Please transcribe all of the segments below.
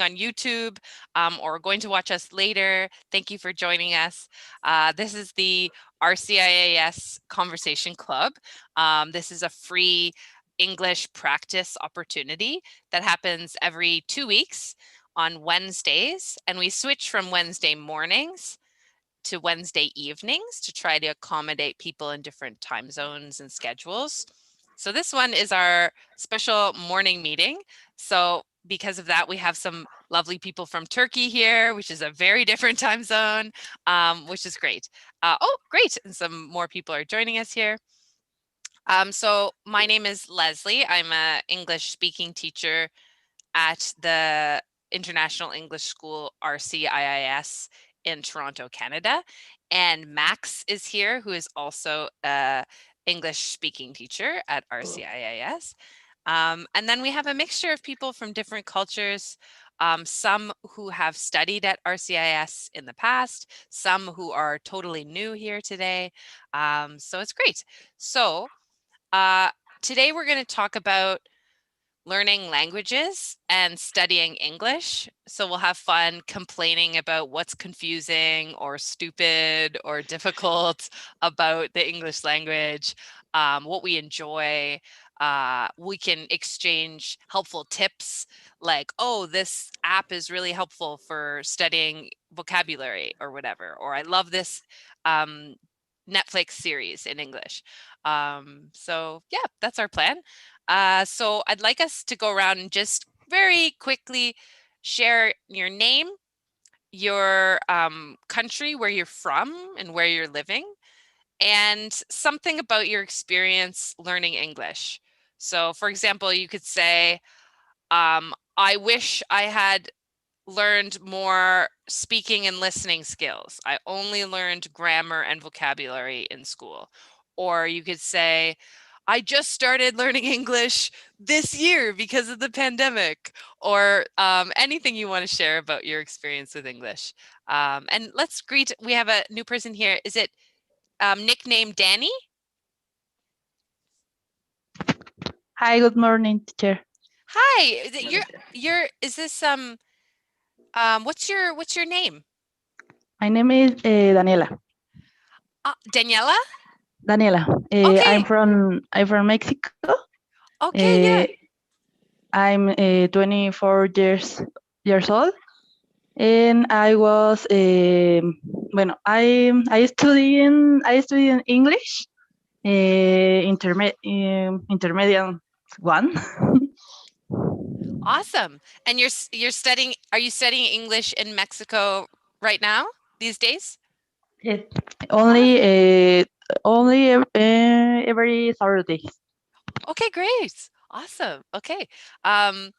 on YouTube or going to watch us later, thank you for joining us. This is the RCIIS Conversation Club. This is a free English practice opportunity that happens every 2 weeks on Wednesdays, and we switch from Wednesday mornings to Wednesday evenings to try to accommodate people in different time zones and schedules. So this one is our special morning meeting. So because of that, we have some lovely people from Turkey here, which is a very different time zone, which is great. Oh, great. And some more people are joining us here. So my name is Leslie. I'm an English speaking teacher at the International English School, RCIIS, in Toronto, Canada. And Max is here, who is also a English speaking teacher at RCIIS. And then we have a mixture of people from different cultures, some who have studied at RCIS in the past, some who are totally new here today. So it's great. So today we're going to talk about learning languages and studying English. So we'll have fun complaining about what's confusing or stupid or difficult about the English language, what we enjoy. We can exchange helpful tips like, oh, this app is really helpful for studying vocabulary or whatever, or I love this Netflix series in English. So yeah, that's our plan. So I'd like us to go around and just very quickly share your name, your country, where you're from and where you're living, and something about your experience learning English. So for example, you could say, I wish I had learned more speaking and listening skills. I only learned grammar and vocabulary in school. Or you could say, I just started learning English this year because of the pandemic, or anything you want to share about your experience with English. And let's greet, we have a new person here. Is it nickname Danny? Hi, good morning, teacher. Hi, is it is this what's your name? My name is Daniela. Daniela? Daniela. Okay. I'm from Mexico. Okay, yeah. I'm 24 years old, and I was bueno, I study in English, intermediate one. Awesome. And you're studying, are you studying English in Mexico right now, these days? Yes. Only every Saturday. Okay, great. Awesome. Okay. Um,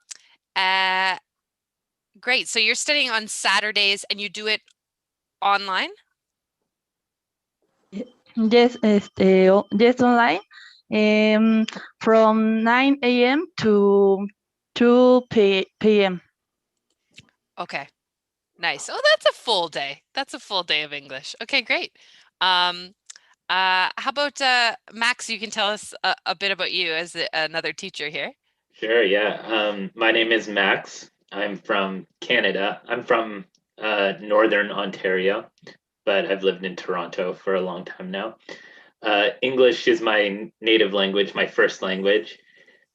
uh, great. So you're studying on Saturdays and you do it online? Yes, yes, online. From 9 a.m. to 2 p.m. Okay. Nice. Oh, that's a full day. That's a full day of English. Okay, great. How about Max, you can tell us a bit about you as another teacher here. Sure, yeah. My name is Max. I'm from Canada. I'm from Northern Ontario, but I've lived in Toronto for a long time now. English is my native language, my first language.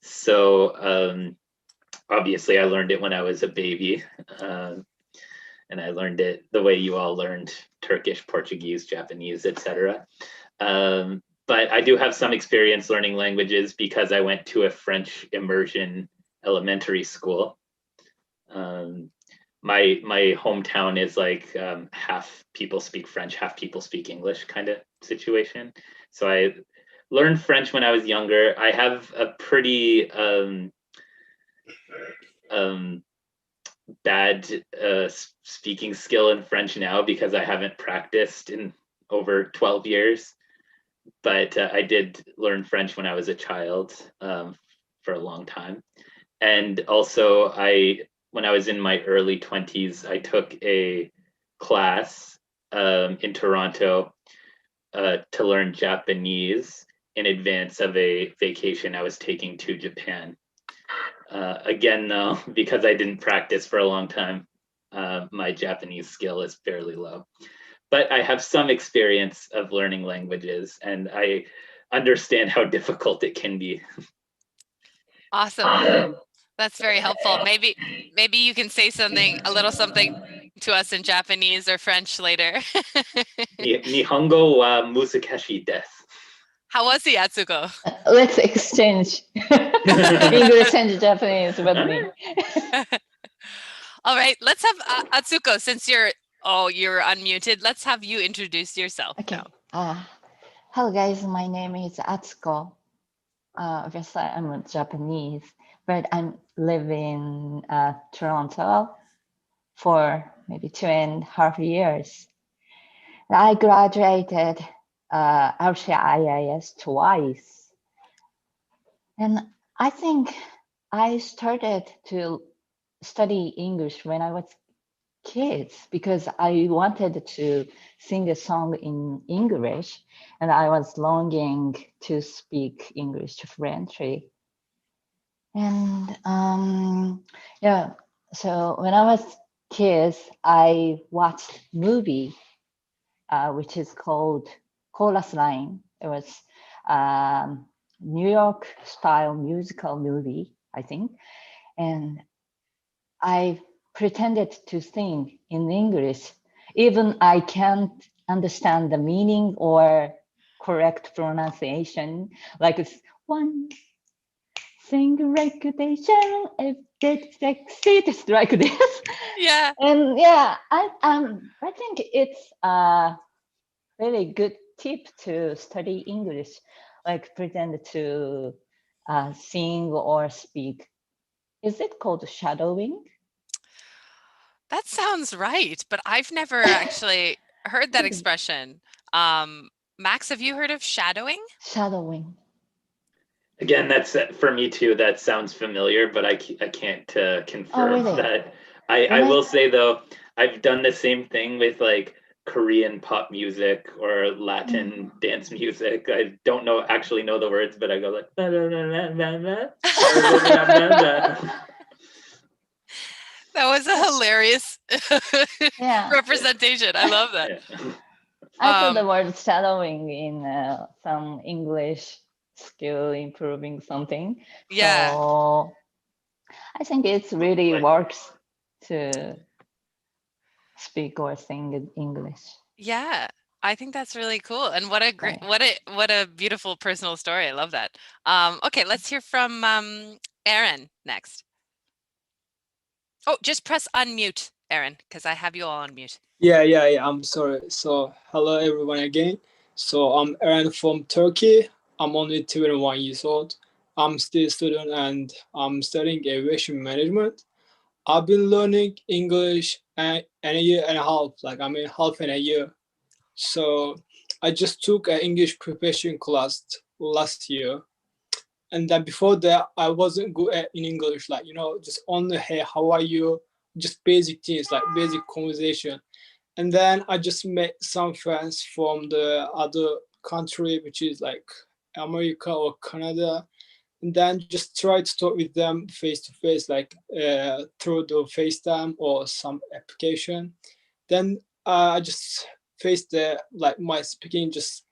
So obviously I learned it when I was a baby. And I learned it the way you all learned Turkish, Portuguese, Japanese, etc. But I do have some experience learning languages because I went to a French immersion elementary school. My hometown is like half people speak French, half people speak English kind of situation. So I learned French when I was younger. I have a pretty bad speaking skill in French now because I haven't practiced in over 12 years. But I did learn French when I was a child for a long time. And also when I was in my early 20s, I took a class in Toronto to learn Japanese in advance of a vacation I was taking to Japan. Again, though, because I didn't practice for a long time, my Japanese skill is fairly low. But I have some experience of learning languages, and I understand how difficult it can be. Awesome. That's very helpful. Maybe you can say a little something to us in Japanese or French later. Nihongo wa musukashi desu. How was the Atsuko? Let's exchange English and Japanese with me. All right, let's have Atsuko, since you're unmuted. Let's have you introduce yourself Okay. now. Hello, guys. My name is Atsuko. Obviously, I'm Japanese, but I live in Toronto for maybe 2.5 years. I graduated RCIIS twice. And I think I started to study English when I was kids because I wanted to sing a song in English and I was longing to speak English fluently. And yeah, so when I was kids, I watched movie which is called Chorus Line. It was New York style musical movie, I think. And I pretended to sing in English, even I can't understand the meaning or correct pronunciation. Like it's one single reputation, if it succeeds like this. Yeah. And yeah, I think it's really good tip to study English, like pretend to sing or speak. Is it called shadowing? That sounds right, but I've never actually heard that expression. Max, have you heard of shadowing? Shadowing. Again, that's for me too. That sounds familiar, but I can't confirm really? that. I will say though, I've done the same thing with like Korean pop music or Latin dance music. I don't actually know the words, but I go like That was a hilarious Yeah. representation. I love that. Yeah. I saw the word shadowing in some English skill improving something. Yeah. So I think it really works to speak or sing in English. Yeah. I think that's really cool. And what a great, what a beautiful personal story. I love that. Okay, let's hear from Aaron next. Oh, just press unmute, Aaron, because I have you all on mute. Yeah, I'm sorry. So, hello everyone again. So, I'm Aaron from Turkey. I'm only 21 years old. I'm still a student and I'm studying aviation management. I've been learning English and a year and a half, half in a year. So, I just took an English preparation class last year. And then before that, I wasn't good in English, just only, hey, how are you? Just basic things, like basic conversation. And then I just met some friends from the other country, which is like America or Canada. And then just try to talk with them face to face, like through the FaceTime or some application. Then I just faced my speaking just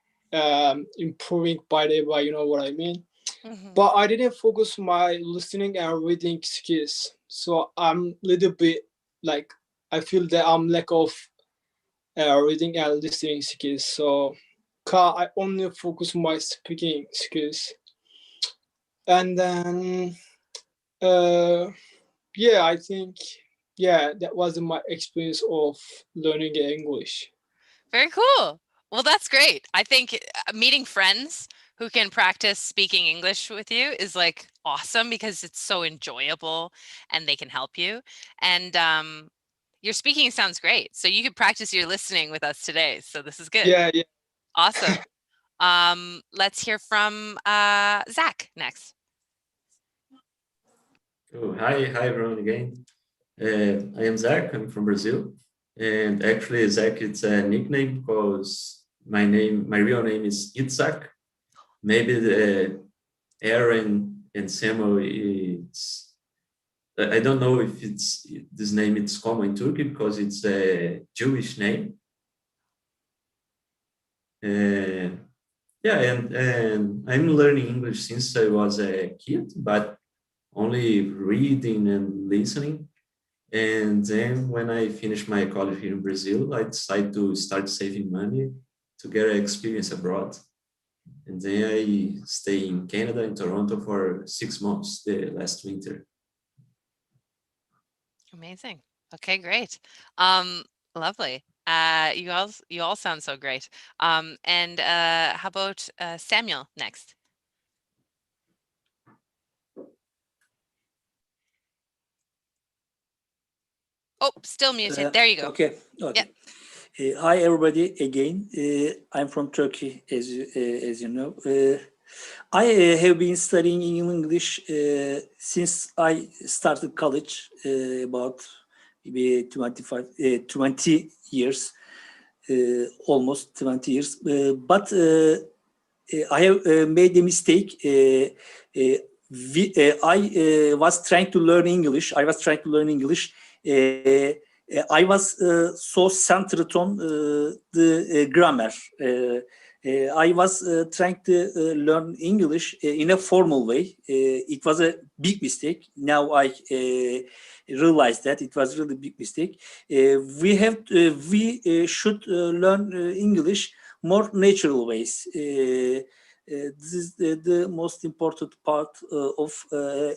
improving by day by, you know what I mean? Mm-hmm. But I didn't focus my listening and reading skills. So I'm a little bit like, I feel that I'm lack of reading and listening skills. So I only focus my speaking skills. And then, I think, that was my experience of learning English. Very cool. Well, that's great. I think meeting friends who can practice speaking English with you is like awesome because it's so enjoyable and they can help you. And your speaking sounds great. So you could practice your listening with us today. So this is good. Yeah. Awesome. Let's hear from Zach next. Oh, hi everyone again. I am Zach. I'm from Brazil, and actually Zach it's a nickname because my real name is Itzhak. Maybe the Aaron and Samuel it's I don't know if this name is common in Turkey because it's a Jewish name. Yeah, and I'm learning English since I was a kid, but only reading and listening. And then when I finished my college here in Brazil, I decided to start saving money to get an experience abroad. And then I stay in Canada, in Toronto for 6 months, the last winter. Amazing. Okay, great. Lovely. You all sound so great. And how about Samuel next? Oh, still muted. There you go. Okay. Yep. Hi, everybody. Again, I'm from Turkey, as you know. I have been studying English since I started college about maybe 20 years, almost 20 years. But I have made a mistake. I was trying to learn English. I was so centered on the grammar. I was trying to learn English in a formal way. It was a big mistake. Now I realize that it was really a big mistake. We should learn English more natural ways. This is the most important part of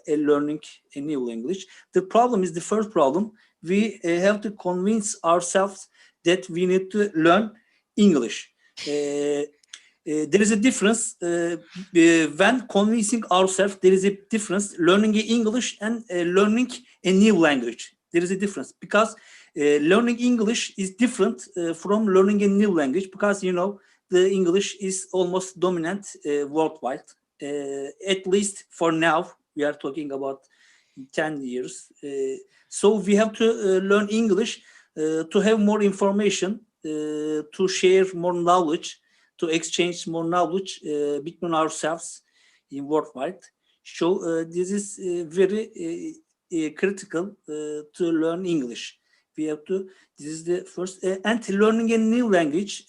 learning a new language. The problem is the first problem. We have to convince ourselves that we need to learn English. There is a difference when convincing ourselves. There is a difference learning English and learning a new language. There is a difference because learning English is different from learning a new language because the English is almost dominant worldwide. At least for now, we are talking about 10 years. So we have to learn English to have more information, to share more knowledge, to exchange more knowledge between ourselves in worldwide. So this is very critical to learn English. We have to. This is the first. And learning a new language,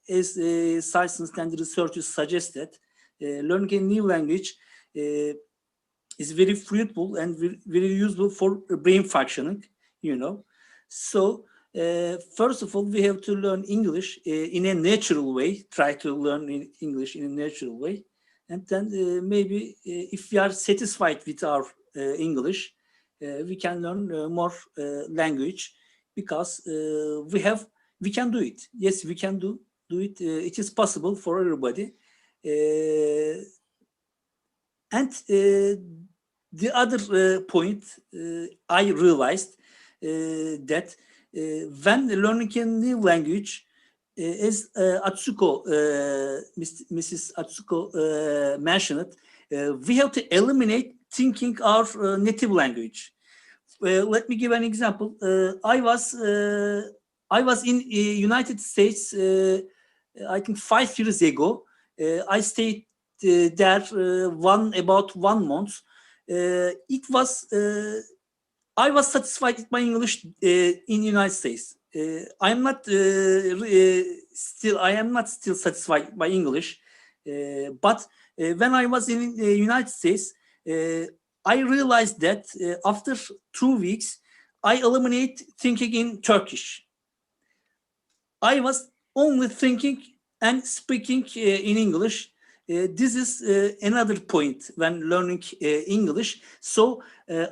as science and research suggested, learning a new language is very fruitful and very useful for brain functioning. So first of all, we have to learn English in a natural way. Try to learn English in a natural way, and then maybe if we are satisfied with our English, we can learn more language because we can do it. Yes, we can do it. It is possible for everybody. And the other point I realized that when learning a new language, as Mrs. Atsuko mentioned, we have to eliminate thinking our native language. Let me give an example. I was in United States, I think 5 years ago. I stayed there about 1 month. I was satisfied with my English in United States. I am not still satisfied by English, but when I was in the United States, I realized that after 2 weeks, I eliminate thinking in Turkish. I was only thinking and speaking in English. This is another point when learning English. So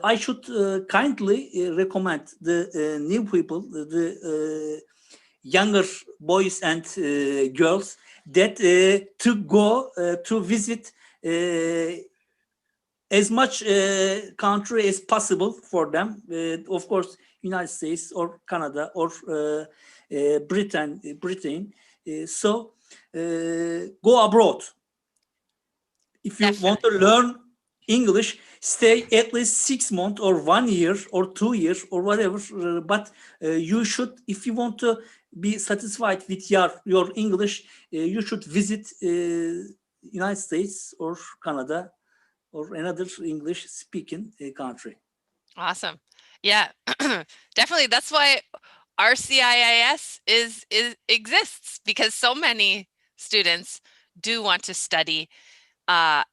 I should kindly recommend the new people, the younger boys and girls, that to go to visit as much country as possible for them. Of course, United States or Canada or Britain. So go abroad. If you want to learn English, stay at least 6 months or 1 year or 2 years or whatever. But you should, if you want to be satisfied with your English, you should visit United States or Canada or another English-speaking country. Awesome. Yeah, definitely. That's why RCIIS exists, because so many students do want to study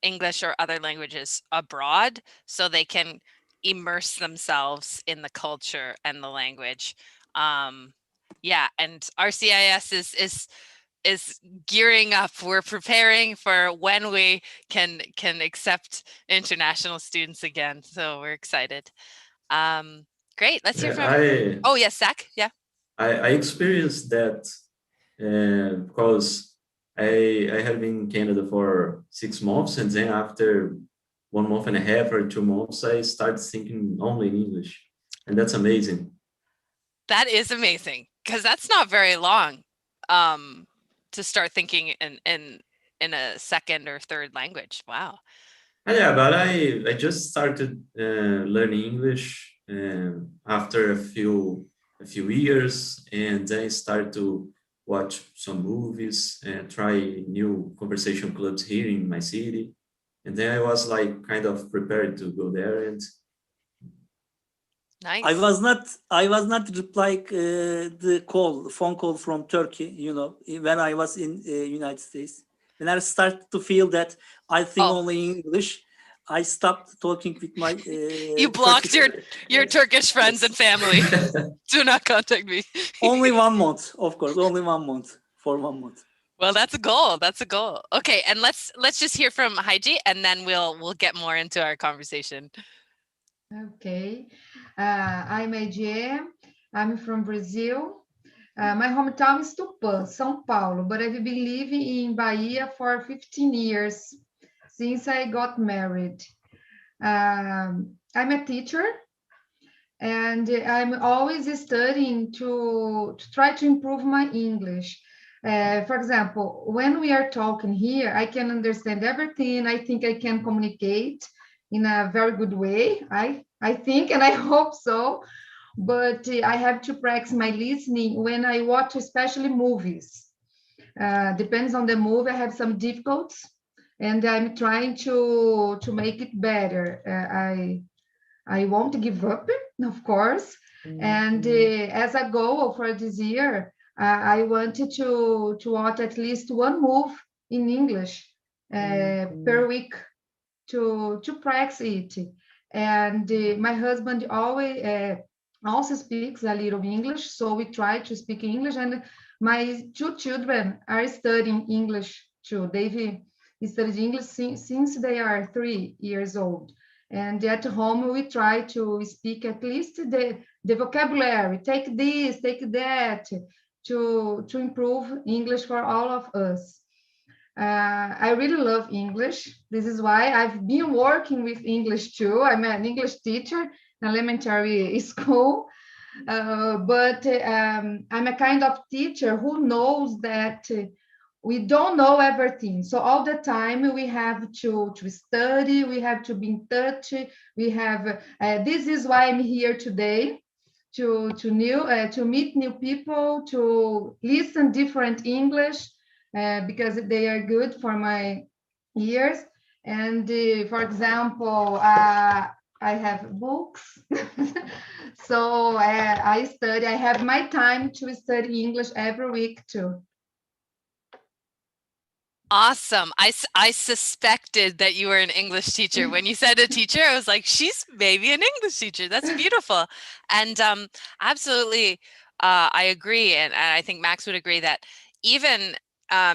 English or other languages abroad, so they can immerse themselves in the culture and the language. Yeah, and RCIS is gearing up. We're preparing for when we can accept international students again. So we're excited. Great. Let's hear from. Oh yes, Zach. Yeah. I experienced that because I have been in Canada for 6 months, and then after 1 month and a half or 2 months, I started thinking only in English, and that's amazing. That is amazing, because that's not very long to start thinking in a second or third language. Wow. Yeah, but I just started learning English after a few years, and then start to watch some movies and try new conversation clubs here in my city. And then I was like kind of prepared to go there. And Nice. I was not replying the phone call from Turkey, when I was in United States. When I started to feel that I think only English, I stopped talking with my you blocked your Turkish friends and family. Do not contact me. Only 1 month, of course, only 1 month, for 1 month. Well, that's a goal. That's a goal. Okay, and let's just hear from Heiji, and then we'll get more into our conversation. Okay, I'm Heiji. I'm from Brazil. My hometown is Tupã, São Paulo, but I've been living in Bahia for 15 years since I got married. I'm a teacher, and I'm always studying to try to improve my English. For example, when we are talking here, I can understand everything. I think I can communicate in a very good way. I think, and I hope so. But I have to practice my listening when I watch, especially movies. Depends on the movie. I have some difficulties, and I'm trying to make it better. I won't give up, of course. And as a goal for this year, I wanted to watch at least one movie in English per week to practice it. And my husband always also speaks a little English, so we try to speak English. And my two children are studying English too. They've studied English since they are 3 years old. And at home, we try to speak at least the vocabulary, take this, take that, to improve English for all of us. I really love English. This is why I've been working with English too. I'm an English teacher in elementary school, but I'm a kind of teacher who knows that we don't know everything. So all the time we have to study, we have to be in touch. We have, this is why I'm here today, to meet new people, to listen different English, because they are good for my ears. And for example, I have books. So I study. I have my time to study English every week too. Awesome. I suspected that you were an English teacher. When you said a teacher, I was like, she's maybe an English teacher. That's beautiful. And absolutely, I agree. And I think Max would agree that even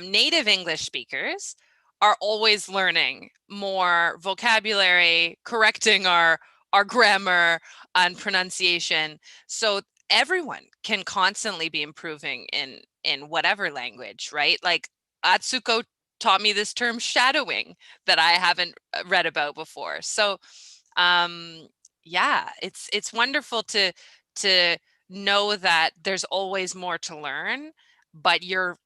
native English speakers are always learning more vocabulary, correcting our grammar and pronunciation. So everyone can constantly be improving in whatever language, right? Like Atsuko taught me this term shadowing that I haven't read about before. So yeah, it's wonderful to know that there's always more to learn, but you're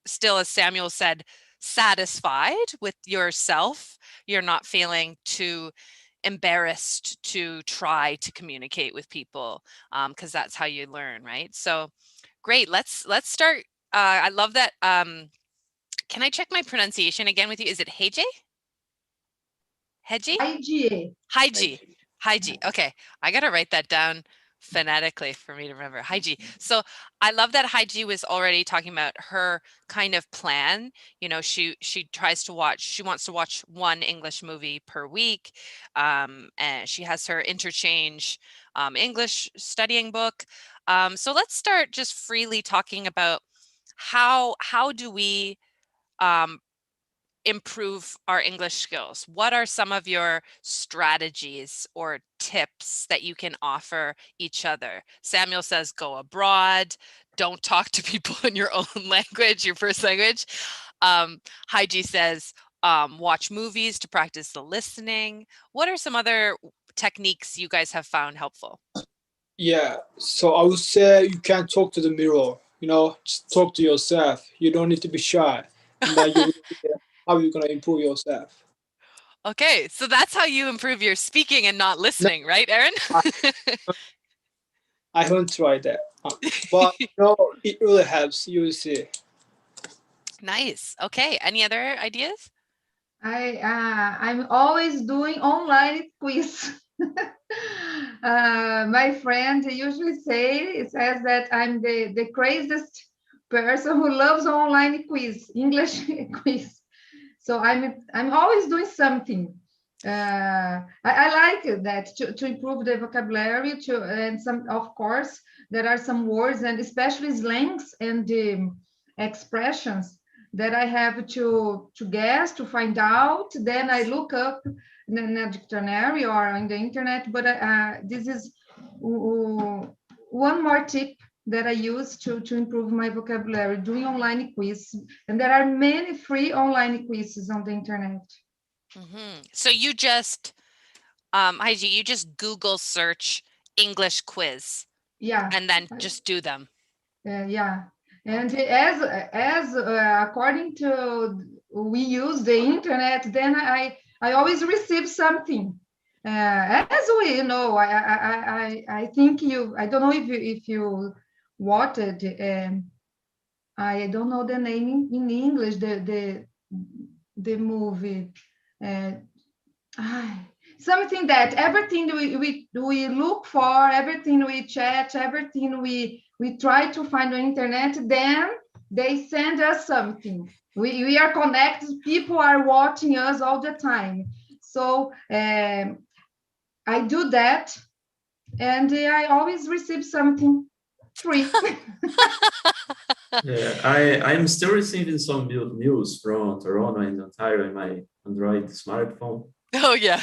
still, as Samuel said, satisfied with yourself. You're not feeling too embarrassed to try to communicate with people, because that's how you learn, right? So great. Let's start. I love that. Can I check my pronunciation again with you? Is it Heiji? Heiji? Heiji. Heiji. Haiji. Okay, I gotta write that down phonetically for me to remember. Haiji. So I love that Haiji was already talking about her kind of plan. You know, she tries to watch. She wants to watch one English movie per week, and she has her interchange English studying book. So let's start just freely talking about how do we improve our English skills? What are some of your strategies or tips that you can offer each other? Samuel says, go abroad, don't talk to people in your own language, your first language. Haiji says, watch movies to practice the listening. What are some other techniques you guys have found helpful? Yeah, so I would say you can talk to the mirror. Just talk to yourself. You don't need to be shy, and then you how you're gonna improve yourself. Okay, so that's how you improve your speaking and not listening, right, Aaron? I haven't tried that, but it really helps. You will see. Nice. Okay, any other ideas? I'm always doing online quiz. My friend usually says that I'm the craziest person who loves online quiz, English quiz. So I'm always doing something. I like that to improve the vocabulary. And some, of course, there are some words and especially slangs and expressions that I have to guess, to find out. Then I look up in a dictionary or on the internet. But this is one more tip that I use to improve my vocabulary, doing online quiz. And there are many free online quizzes on the internet. So you just, Haiji, you just Google search English quiz. Yeah. And then just do them. Yeah. And as according to we use the internet, then I always receive something. As we know, I think I don't know if you watched it. I don't know the name in English. The movie. Something that everything we look for, everything we chat, everything we try to find on internet, then they send us something. We are connected, people are watching us all the time. So I do that, and I always receive something free. Yeah, I'm still receiving some news from Toronto and Ontario in my Android smartphone. Oh, yeah.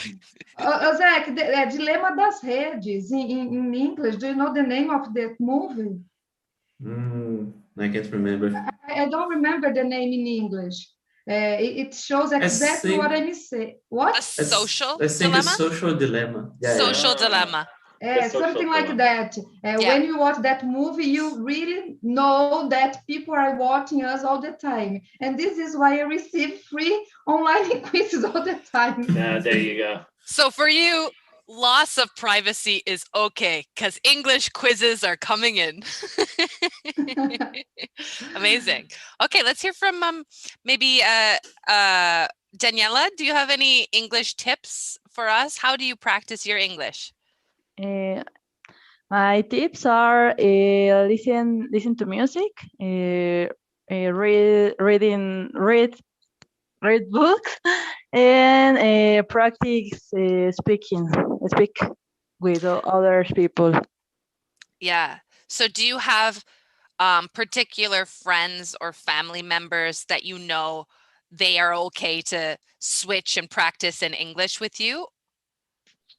Zach, Dilemma das Redes in English, do you know the name of that movie? I can't remember. I don't remember the name in English. It shows exactly what I'm saying. What? A social I think dilemma? a social dilemma. Yeah, social dilemma. Something like dilemma. that. When you watch that movie, you really know that people are watching us all the time. And this is why I receive free online quizzes all the time. Yeah, there you go. So for you, loss of privacy is okay because English quizzes are coming in. Amazing. Okay, let's hear from maybe Daniela. Do you have any English tips for us? How do you practice your English? My tips are listen to music, read books, and practice speak with other people. Yeah. So do you have particular friends or family members that you know they are okay to switch and practice in English with you?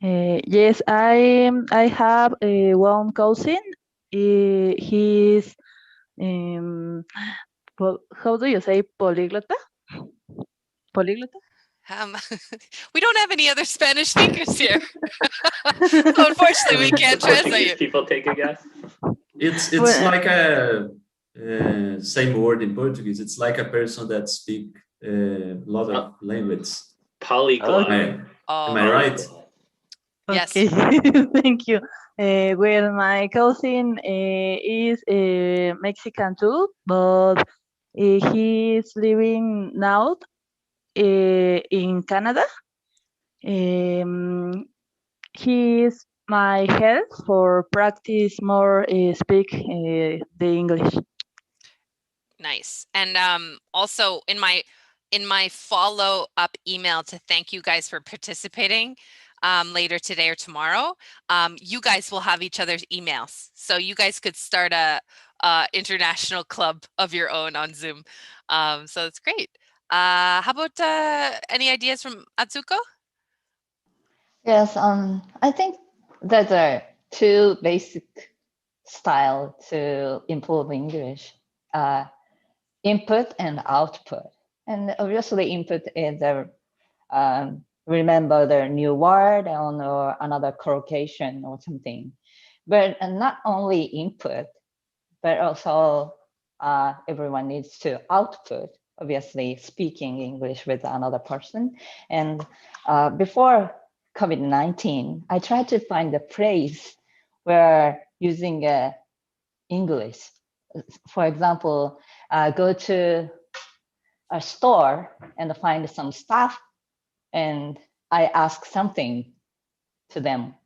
Yes, I have one cousin. He's how do you say polyglota? Polyglota? We don't have any other Spanish speakers here. So unfortunately, we can't translate Portuguese it. people take a guess. It's like a same word in Portuguese. It's like a person that speak a lot of languages. Polyglot. Am I right? Yes. Okay, thank you. Well, my cousin is Mexican too, but he's living now in Canada. He's my help for practice more speak the English. Nice. And also in my follow-up email to thank you guys for participating later today or tomorrow, you guys will have each other's emails. So you guys could start a international club of your own on Zoom. So it's great. How about any ideas from Atsuko? Yes, I think that there are two basic style to improve English, input and output. And obviously input is remember the new word or another collocation or something. But not only input, but also everyone needs to output, obviously speaking English with another person. And before COVID-19, I tried to find a place where using English. For example, go to a store and find some stuff and I ask something to them.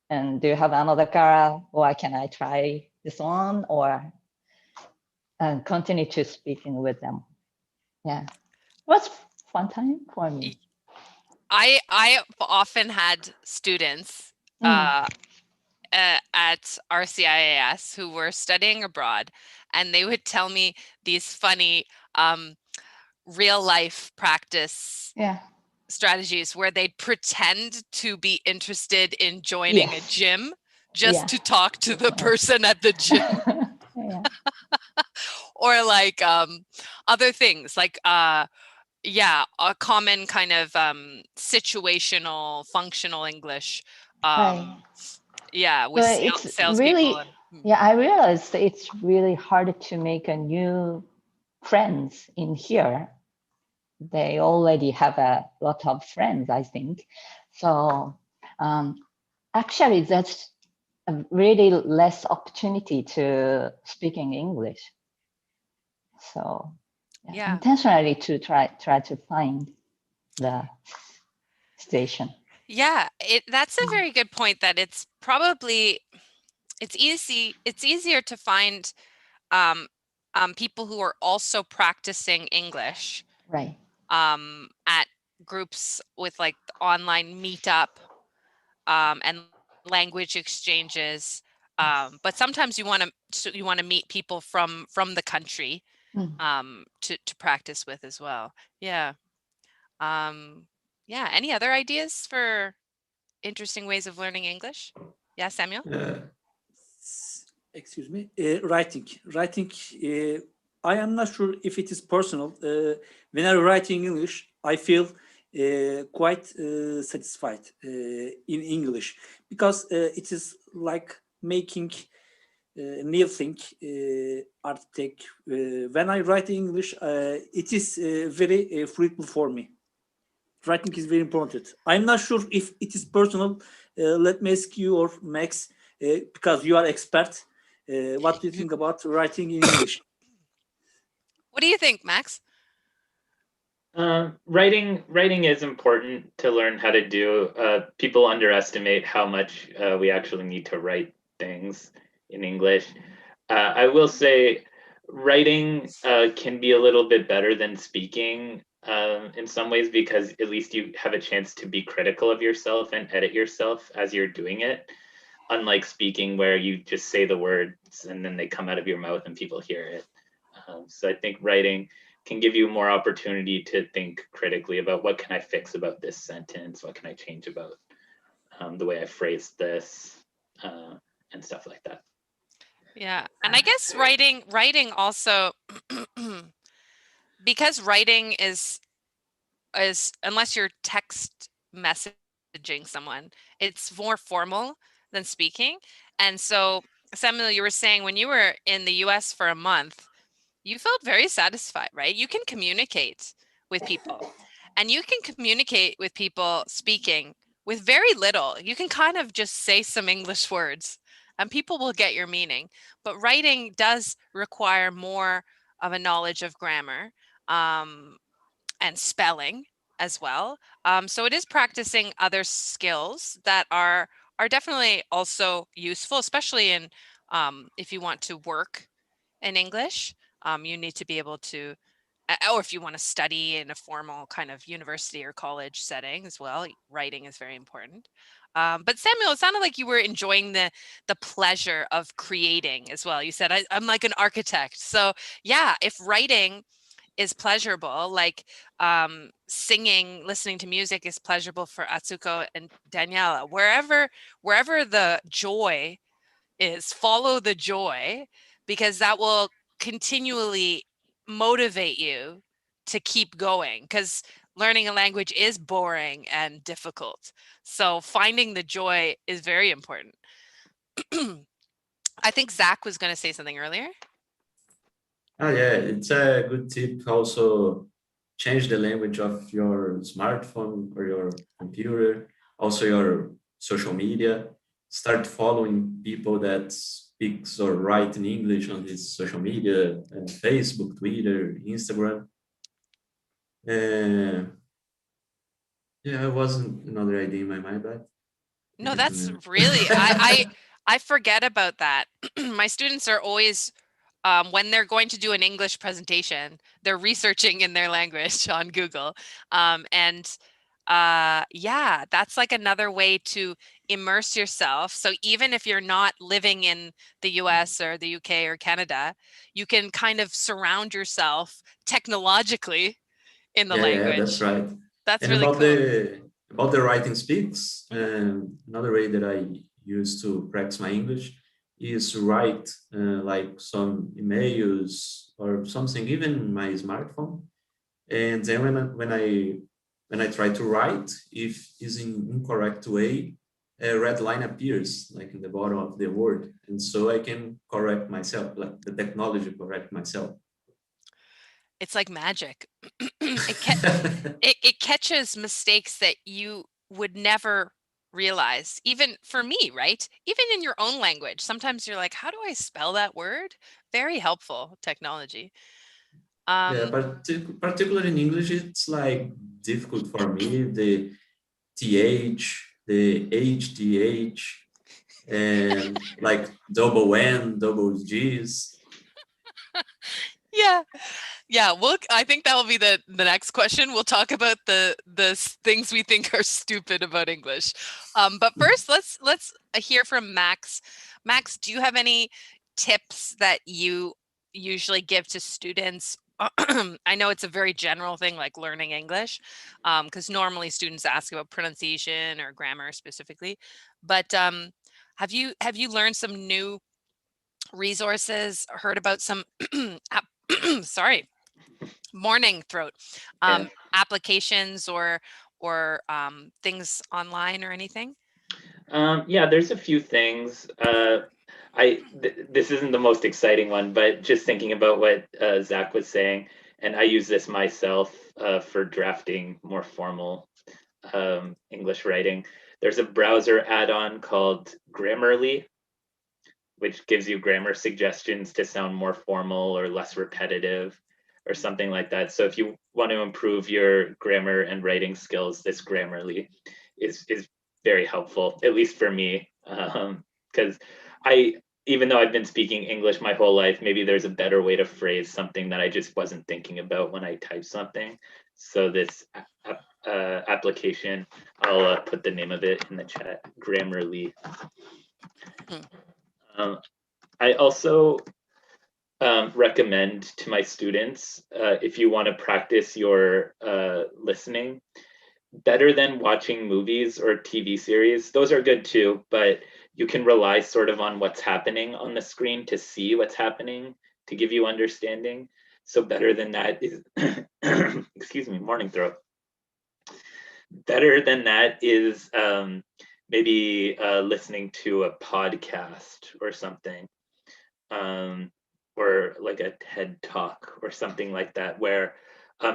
And do you have another color? Or can I try this one? Or continue to speaking with them. Yeah, it was fun time for me. I've often had students at RCIIS who were studying abroad, and they would tell me these funny real life practice strategies where they'd pretend to be interested in joining a gym just to talk to the person at the gym. Or like other things like a common kind of situational functional English. With salespeople. I realized it's really hard to make a new friends in here. They already have a lot of friends, I think. So actually that's a really less opportunity to speaking English. So intentionally to try to find the station. Yeah, that's a very good point, that it's probably it's easier to find people who are also practicing English, right? At groups with like online meetup and language exchanges. But sometimes you want to meet people from the country to practice with as well. Yeah. Any other ideas for interesting ways of learning English? Yeah, Samuel? Excuse me. Writing. I am not sure if it is personal. When I write in English, I feel quite satisfied in English, because it is like making new thing, architect. When I write in English, it is very fruitful for me. Writing is very important. I'm not sure if it is personal. Let me ask you or Max, because you are expert. What do you think about writing in English? What do you think, Max? Writing is important to learn how to do. People underestimate how much we actually need to write things in English. I will say writing can be a little bit better than speaking in some ways, because at least you have a chance to be critical of yourself and edit yourself as you're doing it. Unlike speaking, where you just say the words and then they come out of your mouth and people hear it. So I think writing can give you more opportunity to think critically about what can I fix about this sentence, what can I change about the way I phrased this, and stuff like that. Yeah, and I guess writing also because writing is unless you're text messaging someone, it's more formal than speaking. And so, Samuel, you were saying when you were in the US for a month, you felt very satisfied, right? You can communicate with people, and you can communicate with people speaking with very little. You can kind of just say some English words and people will get your meaning. But writing does require more of a knowledge of grammar and spelling as well. So it is practicing other skills that are are definitely also useful, especially in if you want to work in English. You need to be able to, or if you want to study in a formal kind of university or college setting as well, writing is very important. But Samuel, it sounded like you were enjoying the pleasure of creating as well. You said, I'm like an architect. So yeah, if writing is pleasurable, like singing, listening to music is pleasurable for Atsuko and Daniela, wherever the joy is, follow the joy, because that will continually motivate you to keep going, because learning a language is boring and difficult. So finding the joy is very important. I think Zach was going to say something earlier. Oh yeah, it's a good tip. Also, change the language of your smartphone or your computer, also your social media. Start following people that speaks or write in English on this social media, Facebook, Twitter, Instagram. Yeah, it wasn't another idea in my mind, but No, that's really, I forget about that. My students are always, when they're going to do an English presentation, they're researching in their language on Google. Yeah, that's like another way to immerse yourself. So even if you're not living in the US or the UK or Canada, you can kind of surround yourself technologically in the yeah, that's language. right. That's And really cool. about the writing speaks, another way that I use to practice my English is to write like some emails or something, even in my smartphone. And then when I try to write, if it's in incorrect way, a red line appears like in the bottom of the word, and so I can correct myself, like the technology correct myself. It's like magic. It catches mistakes that you would never realize, even for me, right? Even in your own language. Sometimes you're like, how do I spell that word? Very helpful technology. Yeah, but particularly in English, it's like difficult for me. The th, the hth, and like double n, double g's. Yeah. Yeah, I think that will be the next question. We'll talk about the things we think are stupid about English. But first, let's hear from Max. Max, do you have any tips that you usually give to students? I know it's a very general thing, like learning English, because normally students ask about pronunciation or grammar specifically. But have you learned some new resources? Heard about some sorry, morning throat, Yeah. applications or things online or anything? Yeah, there's a few things. This isn't the most exciting one, but just thinking about what Zach was saying, and I use this myself for drafting more formal English writing. There's a browser add-on called Grammarly, which gives you grammar suggestions to sound more formal or less repetitive or something like that. So if you want to improve your grammar and writing skills, this Grammarly is very helpful, at least for me, because even though I've been speaking English my whole life, maybe there's a better way to phrase something that I just wasn't thinking about when I type something. So this application, I'll put the name of it in the chat, Grammarly. I also recommend to my students, if you want to practice your listening, better than watching movies or TV series. Those are good too, but you can rely sort of on what's happening on the screen to see what's happening to give you understanding. So better than that is, excuse me, morning throat. Better than that is maybe listening to a podcast or something. Or like a TED talk or something like that, where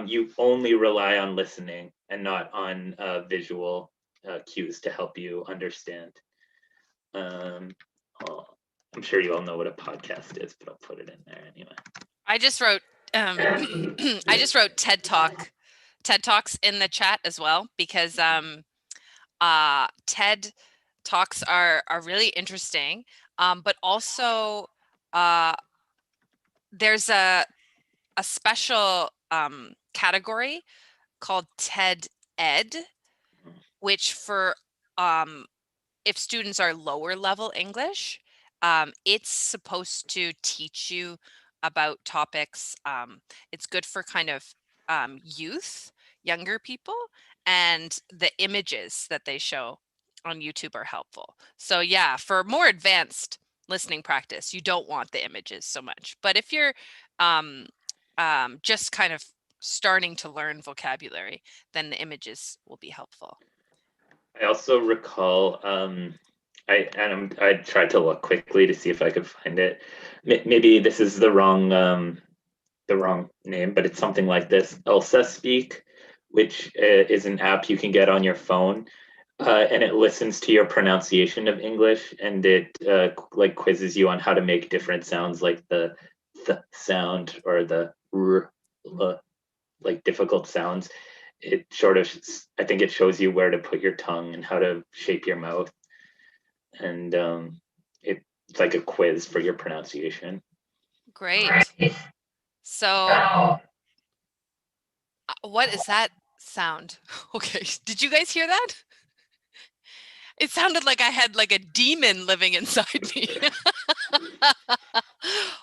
you only rely on listening and not on visual cues to help you understand. I'm sure you all know what a podcast is, but I'll put it in there anyway. I just wrote I just wrote TED Talks in the chat as well, because TED talks are really interesting, but also there's a special category called TED Ed, which for if students are lower level English, it's supposed to teach you about topics. It's good for kind of youth, younger people, and the images that they show on YouTube are helpful. So yeah, for more advanced listening practice, you don't want the images so much. But if you're just kind of starting to learn vocabulary, then the images will be helpful. I also recall, I tried to look quickly to see if I could find it. Maybe this is the wrong name, but it's something like this: Elsa Speak, which is an app you can get on your phone, and it listens to your pronunciation of English, and it like quizzes you on how to make different sounds, like the th sound or the r, l, like difficult sounds. It sort of, I think it shows you where to put your tongue and how to shape your mouth. And it's like a quiz for your pronunciation. Great. So what is that sound? Okay, did you guys hear that? It sounded like I had like a demon living inside me.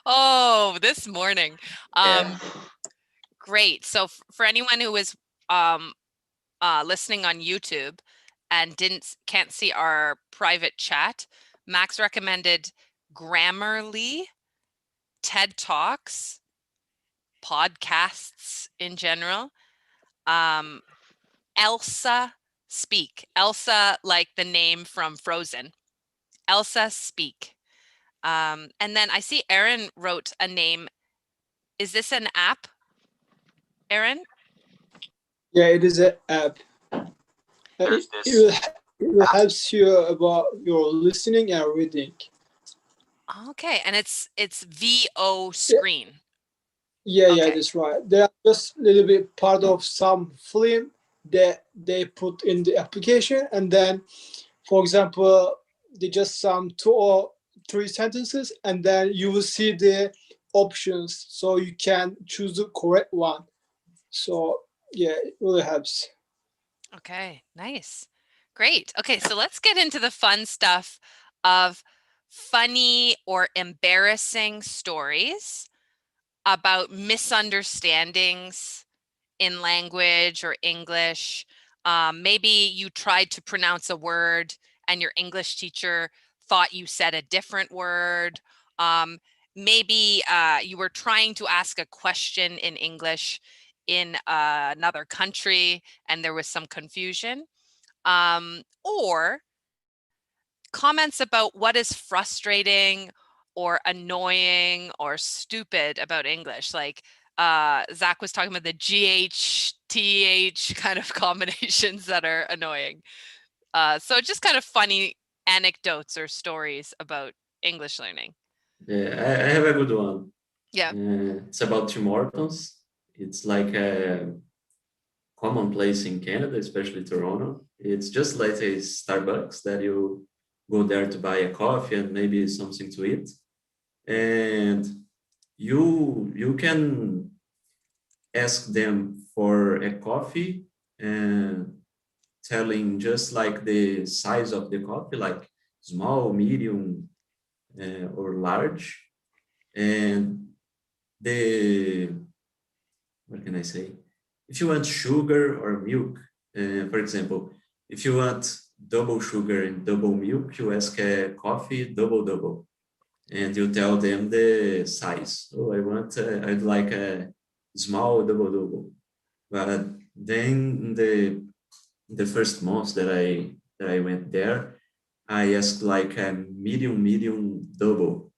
Oh, this morning. Yeah. Great. So for anyone who is listening on YouTube and can't see our private chat, Max recommended Grammarly, TED Talks, podcasts in general, Elsa Speak. Elsa, like the name from Frozen. Elsa Speak. And then I see Aaron wrote a name. Is this an app, Aaron? Yeah, it is an app. It will help you about your listening and reading. Okay, and it's VO screen. Yeah, Okay. yeah, that's right. They are just a little bit part of some film that they put in the application, and then, for example, they just some 2 or 3 sentences, and then you will see the options, so you can choose the correct one. So yeah, it really helps. Okay, nice. Great. Okay, so let's get into the fun stuff of funny or embarrassing stories about misunderstandings in language or English. Maybe you tried to pronounce a word and your English teacher thought you said a different word. Maybe you were trying to ask a question in English in another country and there was some confusion. Or comments about what is frustrating or annoying or stupid about English. Like Zach was talking about the GH, TH kind of combinations that are annoying. So just kind of funny anecdotes or stories about English learning. Yeah, I have a good one. Yeah. It's about Tim Hortons. It's like a common place in Canada, especially Toronto. It's just like a Starbucks that you go there to buy a coffee and maybe something to eat. And you can ask them for a coffee and telling just like the size of the coffee, like small, medium, or large. And the, what can I say? If you want sugar or milk, for example, if you want double sugar and double milk, you ask a coffee double, and you tell them the size. Oh, I'd like a small double. But then the first month that I went there, I asked like a medium double.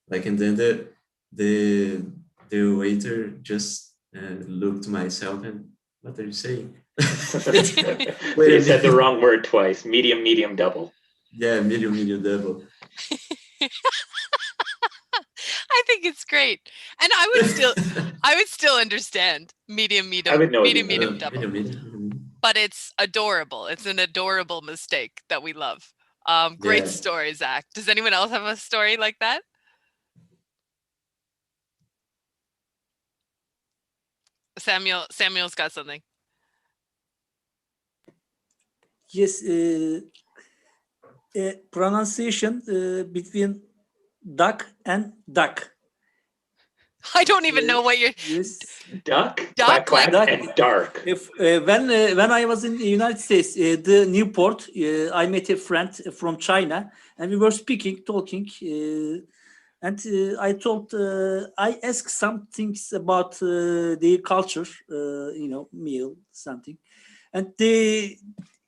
Like, and then the waiter just looked to myself and, what are you saying? You said the wrong word twice. Medium, double. Yeah, medium, double. I think it's great. And I would still understand medium, I would know medium, double. Medium. but it's adorable. It's an adorable mistake that we love. Great Yeah. story, Zach. Does anyone else have a story like that? Samuel's got something. Yes, pronunciation between duck and duck. I don't even know what you're. Yes. Duck, Duck, quack, quack, like- and dark. If when I was in the United States, the Newport, I met a friend from China, and we were speaking, talking, and I asked some things about their culture, meal, something, and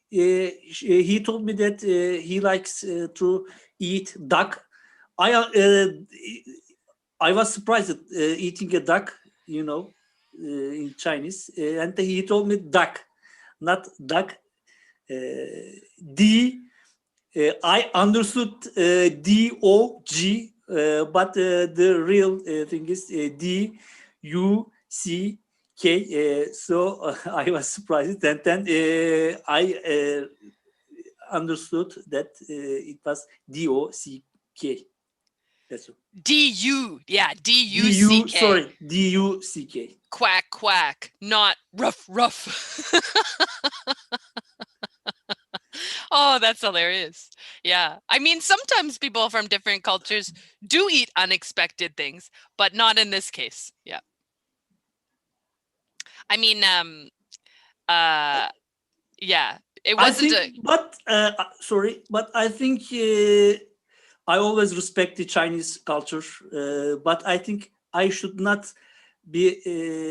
he told me that he likes to eat duck. I was surprised at eating a duck, in Chinese, and he told me duck, not duck. D. I understood DOG, but the real thing is DUCK. So I was surprised, and then I understood that it was DOCK. That's all. DU, yeah, DUCK. Sorry, DUCK. Quack, quack, not ruff, ruff. Oh, that's hilarious. Yeah. I mean, sometimes people from different cultures do eat unexpected things, but not in this case. Yeah. I mean, yeah, it wasn't Sorry, but I think I always respect the Chinese culture, but I think I should not be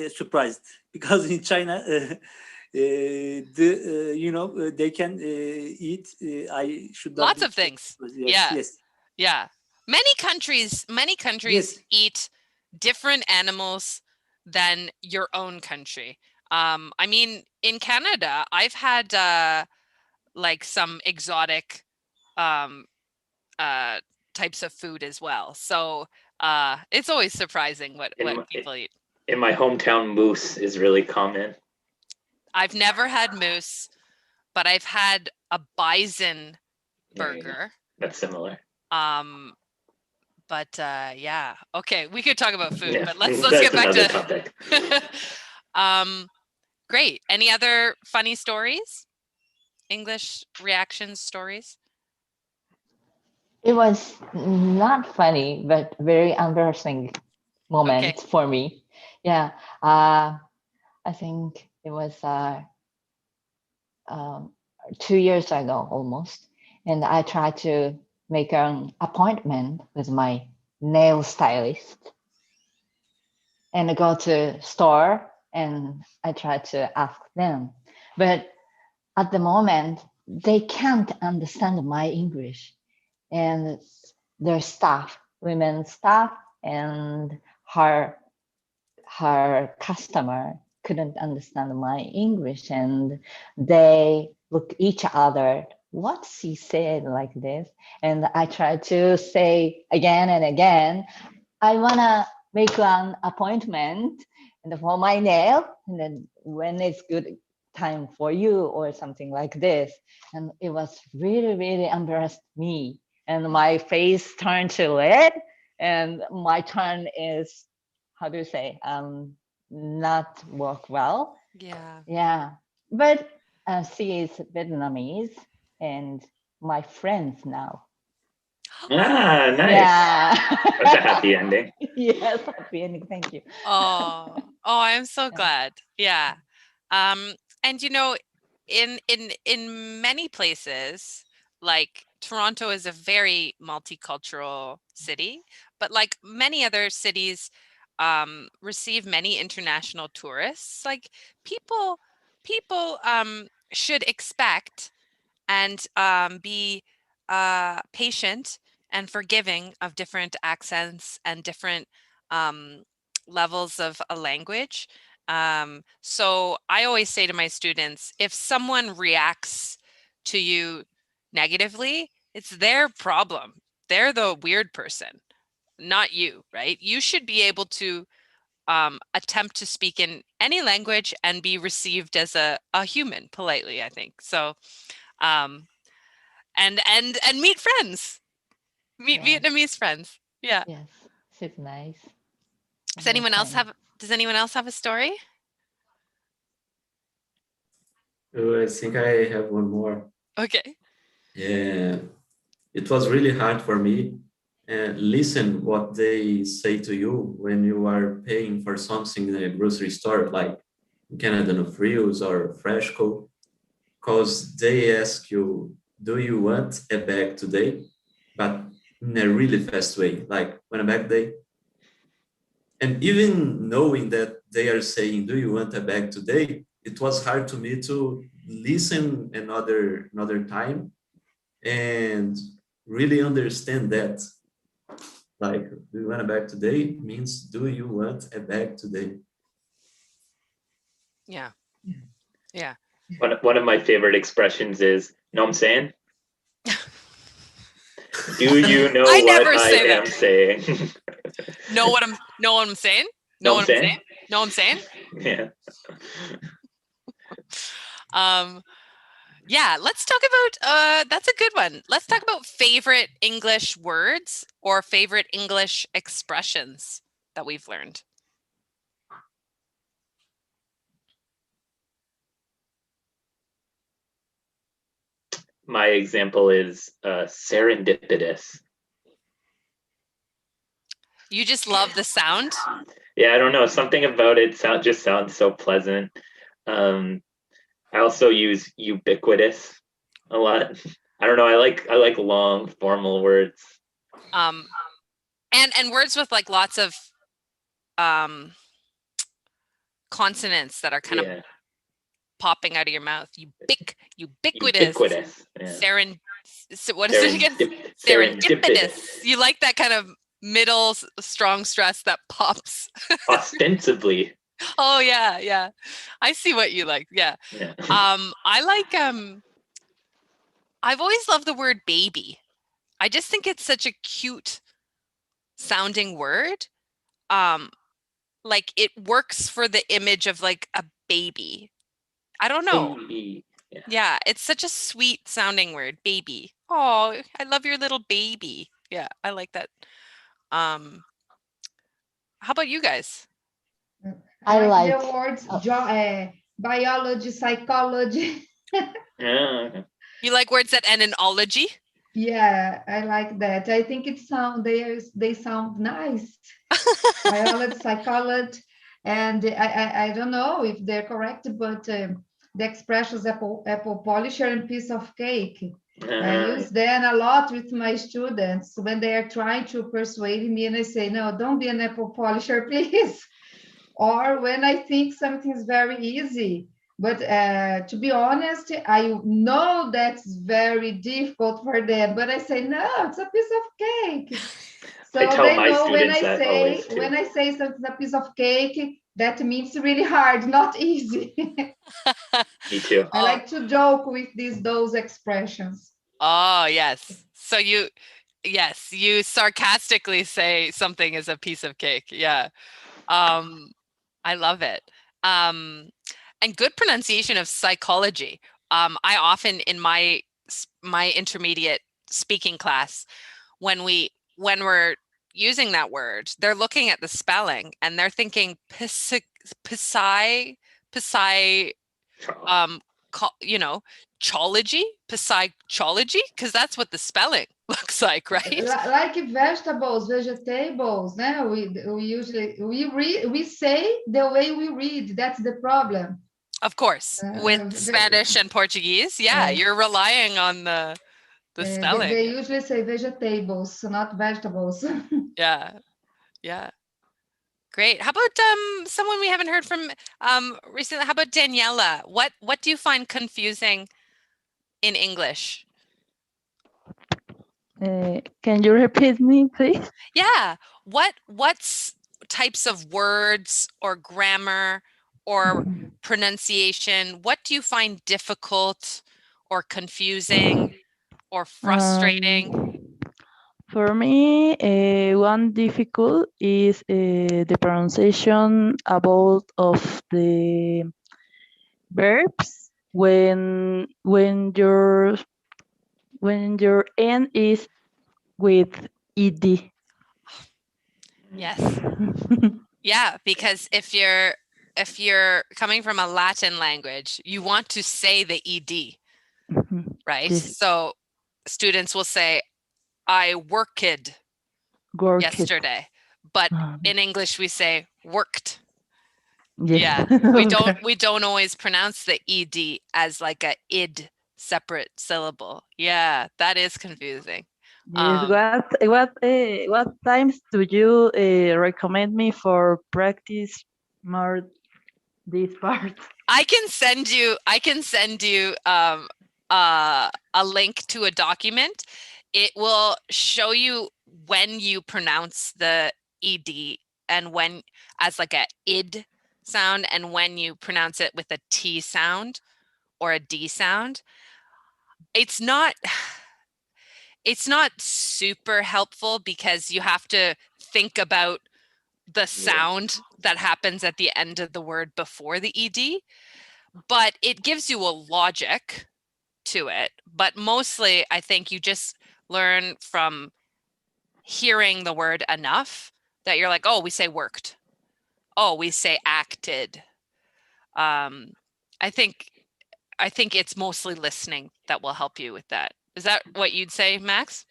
surprised because in China, they can eat. I should not lots be of things. surprised. Yeah. Yes. Yeah. Many countries Yes. eat different animals than your own country. I mean, in Canada, I've had like some exotic types of food as well. So it's always surprising what people eat. In my hometown, moose is really common. I've never had moose, but I've had a bison burger. That's similar. But yeah, okay, we could talk about food, Yeah, but let's that's get back another to topic. Great. Any other funny stories? English reaction stories? It was not funny, but very embarrassing moment for me. Yeah, I think it was 2 years ago almost, and I tried to make an appointment with my nail stylist, and I go to store and I try to ask them, but at the moment they can't understand my English, and their staff, women staff, and her customer couldn't understand my English, and they look each other. What she said like this, and I tried to say again and again, I wanna make an appointment and for my nail, and then when it's good time for you or something like this. And it was really, really embarrassed me. And my face turned to red, and my turn is, how do you say, not work well. Yeah. But she is Vietnamese and my friends now. Ah, nice. Yeah. That's a happy ending. Yes, happy ending. Thank you. Oh, I'm so glad. Yeah. And in many places, like Toronto is a very multicultural city, but like many other cities, receive many international tourists. Like people should expect and be patient and forgiving of different accents and different levels of a language. So I always say to my students, if someone reacts to you negatively, it's their problem. They're the weird person, not you, right? You should be able to attempt to speak in any language and be received as a human politely, I think. So, and meet friends, meet Yeah. Vietnamese friends. Yeah. Yes, it's nice. Does anyone else have a story? I think I have one more. Okay. Yeah, it was really hard for me. Listen what they say to you when you are paying for something in a grocery store, like in Canada, no frills or Freshco, because they ask you, "Do you want a bag today?" But in a really fast way, like "Want a bag today?" And even knowing that they are saying, "Do you want a bag today?" It was hard to me to listen another time and really understand that. Like, "Do you want a bag today?" means, "Do you want a bag today?" Yeah. Yeah. One of my favorite expressions is "know what I'm saying." Do you know I what never I say that. am saying? Know what I'm saying? Know what I'm saying? Know what I'm saying? Yeah. Yeah, let's talk about that's a good one. Let's talk about favorite English words or favorite English expressions that we've learned. My example is serendipitous. You just love the sound? Yeah, I don't know. Something about it just sounds so pleasant. I also use ubiquitous a lot. I don't know. I like long formal words. And words with like lots of consonants that are kind of popping out of your mouth. Ubiquitous. Yeah. So what is it again? Serendipitous. You like that kind of middle strong stress that pops. Ostensibly. Oh yeah, yeah. I see what you like. Yeah. I like I've always loved the word baby. I just think it's such a cute sounding word. Like it works for the image of like a baby. I don't know. Baby. Yeah, it's such a sweet sounding word, baby. Oh, I love your little baby. Yeah, I like that. How about you guys? I like the words biology, psychology. You like words that end in ology? Yeah, I like that. I think they sound nice. Biology, psychology, and I don't know if they're correct, but the expressions apple polisher and piece of cake. I use them a lot with my students when they are trying to persuade me, and I say, no, don't be an apple polisher, please. Or when I think something is very easy. But to be honest, I know that's very difficult for them, but I say, no, it's a piece of cake. So they know when I say something a piece of cake, that means really hard, not easy. Me too. I like to joke with those expressions. Oh, yes. So you sarcastically say something is a piece of cake. Yeah. I love it. And good pronunciation of psychology. I often in my intermediate speaking class, when we're using that word, they're looking at the spelling and they're thinking chology, chology, because that's what the spelling looks like, right? Like vegetables, vegetables. No, we usually we say the way we read. That's the problem. Of course, with Spanish and Portuguese, yeah, you're relying on the spelling. They usually say vegetables, not vegetables. Yeah, yeah. Great. How about someone we haven't heard from recently? How about Daniela? What do you find confusing in English? Can you repeat me, please? Yeah. What's types of words or grammar or pronunciation? What do you find difficult or confusing or frustrating? For me, one difficult is the pronunciation about of the verbs when your end is with ed. Yes. Yeah, because if you're coming from a Latin language, you want to say the ed, right? Yes. So students will say, I worked Worked. yesterday, but in English we say worked. Yes. Yeah, we don't always pronounce the ed as like a id separate syllable. Yeah, that is confusing. Yes. What times do you recommend me for practice more this part? I can send you a link to a document. It will show you when you pronounce the ed and when as like a id sound and when you pronounce it with a t sound or a d sound. It's not super helpful because you have to think about the sound that happens at the end of the word before the ed, but it gives you a logic to it. But mostly I think you just learn from hearing the word enough that you're like, oh, we say worked. Oh, we say acted. I think it's mostly listening that will help you with that. Is that what you'd say, Max?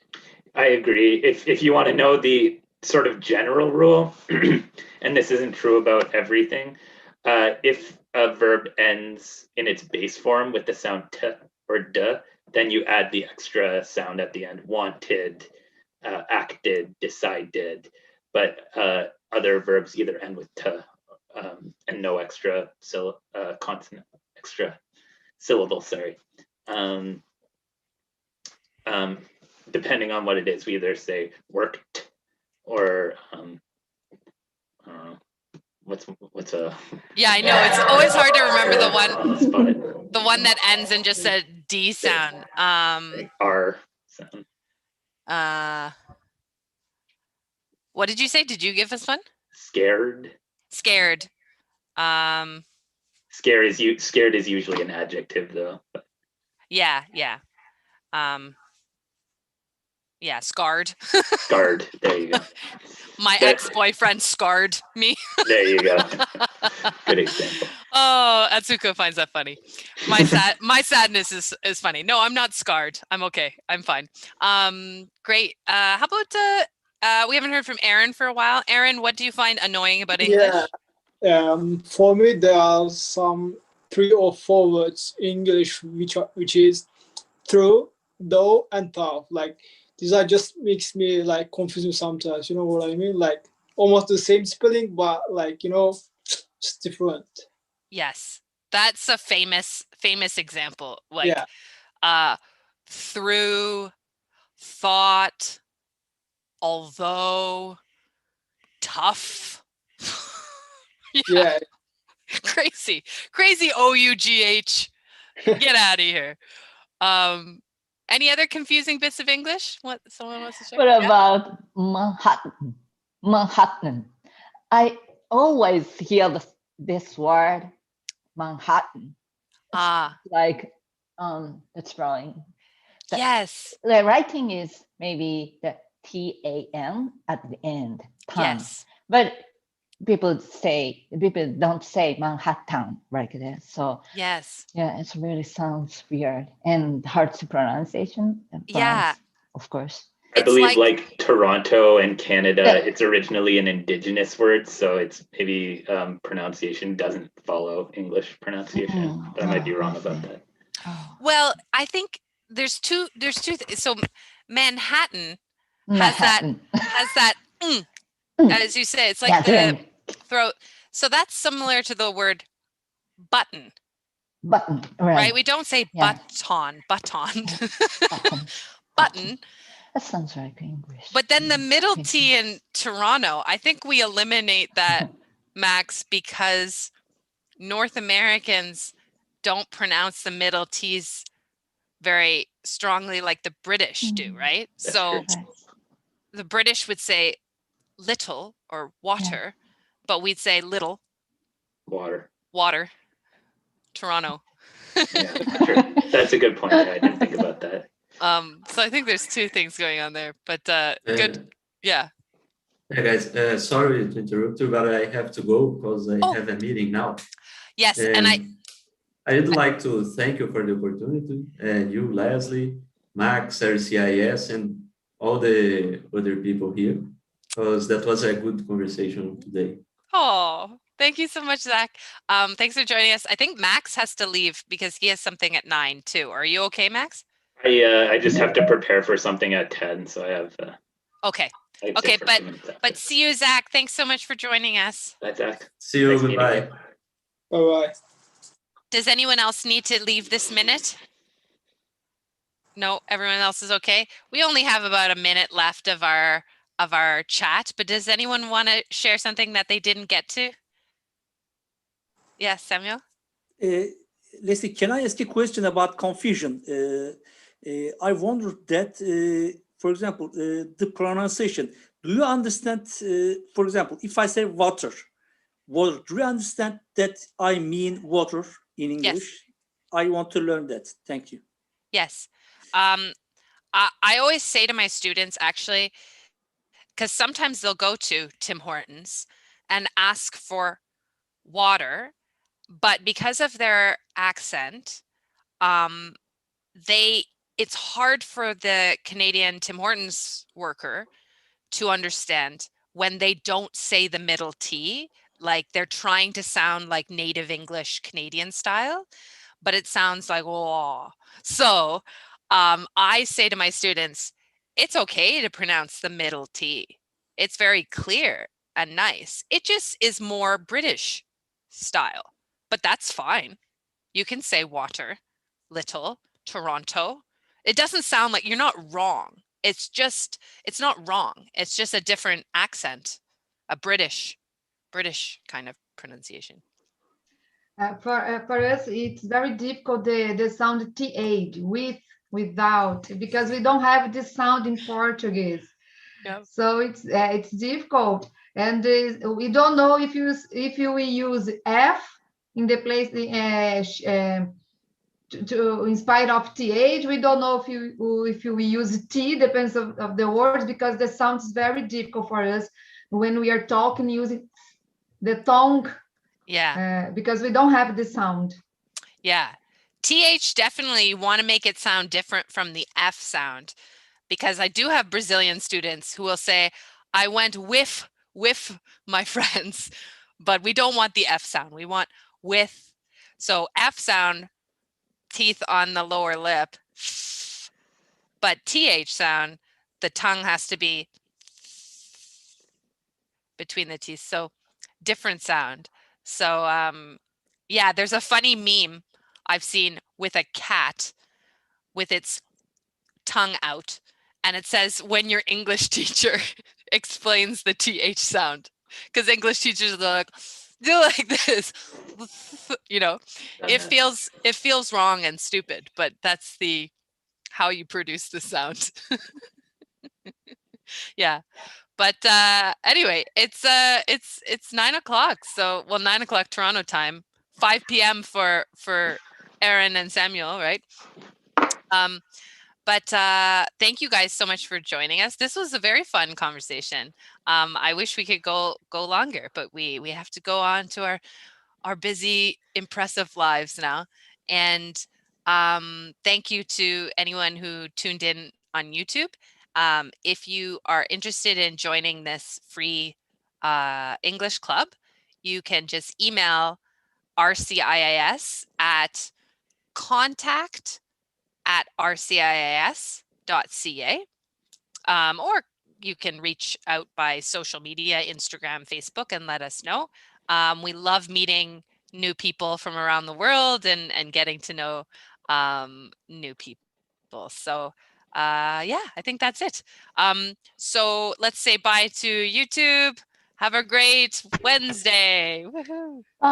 I agree. If you want to know the sort of general rule, and this isn't true about everything, if a verb ends in its base form with the sound t or d, then you add the extra sound at the end. Wanted, acted, decided. But other verbs either end with t and no extra consonant, extra syllable. Sorry. Depending on what it is, we either say worked or what's a Yeah, I know. It's always hard to remember the one one that ends in just a D sound. R sound. What did you say? Did you give us one? Scared. Scared. Scared is usually an adjective though. Yeah. Yeah, scarred. Scarred. There you go. My ex-boyfriend scarred me. There you go. Good example. Oh, Atsuko finds that funny. My sadness is funny. No, I'm not scarred. I'm okay. I'm fine. Great. How about we haven't heard from Aaron for a while. Aaron, what do you find annoying about English? Yeah. For me, there are some 3 or 4 words in English which is through, though, and thou. Like these are just makes me like confusing sometimes. You know what I mean? Like almost the same spelling, but like just different. Yes, that's a famous example. Like, through, thought, although, tough. Yeah. Crazy OUGH. Get out of here. Any other confusing bits of English? What someone wants to share? What about Manhattan? Manhattan. I always hear this word, Manhattan. Like the spelling. Yes. The writing is maybe the TAN at the end. Tan. Yes. But people don't say Manhattan like this. So yes. Yeah, it really sounds weird and hard to pronunciation. Yeah. Of course. I believe like Toronto and Canada, it's originally an indigenous word, so it's maybe pronunciation doesn't follow English pronunciation. But I might be wrong about that. Well, I think there's two so Manhattan has that as you say, it's like the throat. So that's similar to the word button. Button, right? We don't say button. Button. That sounds like English. But then the middle T in Toronto, I think we eliminate that, Max, because North Americans don't pronounce the middle T's very strongly like the British do, right? That's so true. the British would say little or water, but we'd say little. Water. Toronto. Yeah, true. That's a good point. I didn't think about that. So I think there's two things going on there, but good. Yeah. Hey guys, sorry to interrupt you, but I have to go because I have a meeting now. Yes, and I'd like to thank you for the opportunity, and you, Leslie, Max, RCIIS, and all the other people here, because that was a good conversation today. Oh, thank you so much, Zach. Thanks for joining us. I think Max has to leave because he has something at 9 too. Are you okay, Max? I just have to prepare for something at 10, so I have. Okay. I Okay, but see you, Zach. Thanks so much for joining us. Bye, Zach. See you. Goodbye. Bye-bye. Does anyone else need to leave this minute? No, everyone else is okay. We only have about a minute left of our chat, but does anyone want to share something that they didn't get to? Yes, Samuel? Leslie, can I ask a question about confusion? I wonder that, for example, the pronunciation. Do you understand, for example, if I say water, do you understand that I mean water in English? Yes. I want to learn that. Thank you. Yes. I always say to my students, actually, because sometimes they'll go to Tim Hortons and ask for water, but because of their accent, it's hard for the Canadian Tim Hortons worker to understand when they don't say the middle T, like they're trying to sound like native English Canadian style, but it sounds like, oh. So I say to my students, it's okay to pronounce the middle T. It's very clear and nice. It just is more British style, but that's fine. You can say water, little, Toronto. It doesn't sound like you're not wrong. It's not wrong. It's just a different accent, a British kind of pronunciation. For us, it's very difficult the sound th without, because we don't have this sound in Portuguese. Yep. So it's difficult, and we don't know if you will use f in the place in spite of th. We don't know if you will use t, depends of the words, because the sound is very difficult for us when we are talking using the tongue. Yeah. Because we don't have the sound. Yeah. TH, definitely you want to make it sound different from the F sound, because I do have Brazilian students who will say, I went with my friends, but we don't want the F sound. We want with. So F sound, teeth on the lower lip, but TH sound, the tongue has to be between the teeth. So different sound. So yeah, there's a funny meme I've seen with a cat with its tongue out, and it says, when your English teacher explains the TH sound, because English teachers are like, do like this, you know, it feels wrong and stupid, but that's how you produce the sound. Yeah. But anyway, it's 9 o'clock. So, well, 9 o'clock Toronto time, 5 p.m. for Aaron and Samuel, right? But thank you guys so much for joining us. This was a very fun conversation. I wish we could go longer, but we have to go on to our busy, impressive lives now. And thank you to anyone who tuned in on YouTube. If you are interested in joining this free English club, you can just email RCIIS at contact@rciis.ca, or you can reach out by social media, Instagram, Facebook, and let us know. We love meeting new people from around the world and getting to know new people. So yeah, I think that's it. So let's say bye to YouTube. Have a great Wednesday. Woohoo.